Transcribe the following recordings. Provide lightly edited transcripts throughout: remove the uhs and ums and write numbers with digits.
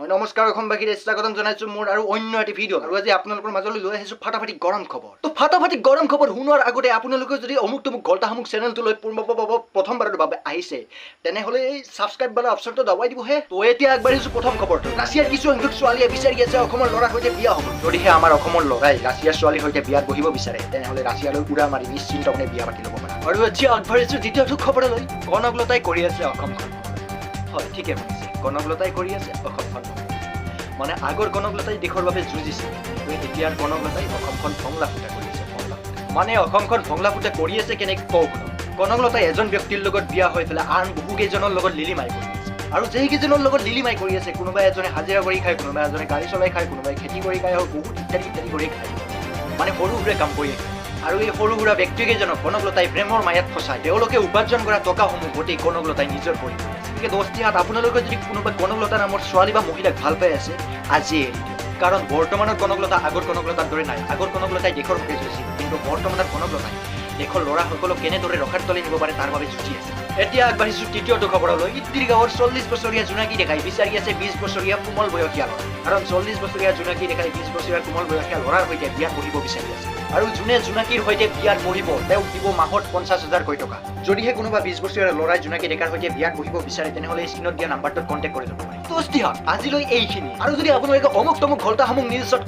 নমস্কাৰ অসমবাসীৰ স্বাগতম জনাইছো মোৰ আৰু অন্য এটি ভিডিঅ' আৰু আজি আপোনালোকৰ মাজলৈ লৈ আহিছো ফাটাফাটি গৰম খবৰ। তো ফাটাফাটি গৰম খবৰ শুনোৱাৰ আগতে আপোনালোকে যদি অমুক তমুক গল্টা সামুক চেনেলটোলৈ প্ৰথমবাৰৰ বাবে আহিছে তেনেহ'লে এই ছাবস্ক্ৰাইব বালা অপশ্যনটো দবাই দিবহে। তো এতিয়া আগবাঢ়িছো প্ৰথম খবৰটো। ৰাছিয়াৰ কিছু সংখ্যক ছোৱালীয়ে বিচাৰি আছে অসমৰ ল'ৰাৰ সৈতে বিয়া হ'ব। যদিহে আমাৰ অসমৰ ল'ৰাই ৰাছিয়াৰ ছোৱালীৰ সৈতে বিয়াত বহিব বিচাৰে তেনেহ'লে ৰাছিয়ালৈ উৰা মাৰি নিশ্চিন্তমনে বিয়া পাতি ল'ব পাৰে। আৰু এতিয়া আগবাঢ়িছো দ্বিতীয়টো খবৰলৈ। কনকলতাই কৰি আছে অসমখন। হয় ঠিকে শুনিছে, কনকলতাই কৰি আছে অসমখন। মানে আগৰ কনকলতাই দেশৰ বাবে যুঁজিছিল, কিন্তু এতিয়াৰ কনকলতাই অসমখন ভংলা ফুটা কৰি আছে। মানে অসমখন ভংলা ফুটা কৰি আছে কেনেকৈ কওঁ শুনক। কনকলতাই এজন ব্যক্তিৰ লগত বিয়া হৈ পেলাই আন বহুকেইজনৰ লগত লিলিমাই কৰি আছে। আৰু যেইকেইজনৰ লগত লিলিমাই কৰি আছে, কোনোবাই এজনে হাজিৰা কৰি খায়, কোনোবাই এজনে গাড়ী চলাই খায়, কোনোবাই খেতি কৰি খায়, আৰু বহুত ইত্যাদি ইত্যাদি কৰি খায়। মানে সৰু সুৰা কাম কৰি খায়। আৰু এই সৰু সুৰা ব্যক্তিকেইজনক কনকলতাই প্ৰেমৰ মায়াত ফচায়। তেওঁলোকে উপাৰ্জন কৰা টকাসমূহ গোটেই কনকলতাই নিজৰ কৰি আছে। গতিকে দস্তিহাত আপোনালোকে যদি কোনোবা কনকলতা নামৰ ছোৱালী বা মহিলাক ভাল পাই আছে আজি এৰি দিয়ক। কাৰণ বৰ্তমানৰ কনকলতা আগৰ কনকলতাৰ দৰে নাই। আগৰ কনকলতাই দেশৰ হকে যুঁজিছিল, কিন্তু বৰ্তমানৰ কনকলতাই দেশৰ ল'ৰাসকলক কেনেদৰে ৰখাৰ তলে নিব পাৰে তাৰ বাবে যুঁজি আছে। এতিয়া আগবাঢ়িছো তৃতীয়টো খবৰলৈ। ইত্তিৰি গাঁৱৰ 40 বছৰীয়া জোনাকী ডেকাই বিচাৰি আছে 20 বছৰীয়া কোমল বয়সীয়া ল'ৰা। কাৰণ 40 বছৰীয়া জোনাকী ডেকাই 20 বছৰীয়া কোমল বয়সীয়া ল'ৰাৰ সৈতে বিয়াত বহিব বিচাৰি আছে। আৰু যোনে জোনাকীৰ সৈতে বিয়াত বহিব তেওঁক দিব মাহত 50,000 টকা। যদিহে কোনোবা 20 বছৰীয়া ল'ৰাই জোনাকী ডেকাৰ সৈতে বিয়াত বহিব বিচাৰে তেনেহ'লে স্ক্ৰীনত দিয়া নাম্বাৰটোত কণ্টেক্ট কৰি ল'ব পাৰে। দস্তিহাত আজিলৈ এইখিনি। আৰু যদি আপোনালোকে অমুক তমুক ঘলটা সামুক নিউজত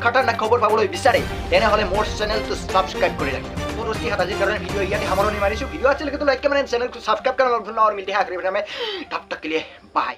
খাটাৰনাক খবৰ পাবলৈ বিচাৰে তেনেহ'লে মোৰ চেনেলটো ছাবস্ক্ৰাইব কৰি ৰাখিব। তো দস্তিহাত আজিৰ কাৰণে ভিডিঅ' ইয়াতে সামৰণি মাৰিছোঁ। ভিডিঅ' अच्छी लगे तो लाइक कमेंट, चैनल को सब्सक्राइब करना और मिलते हैं अगले वीडियो में। तब तक के लिए बाय।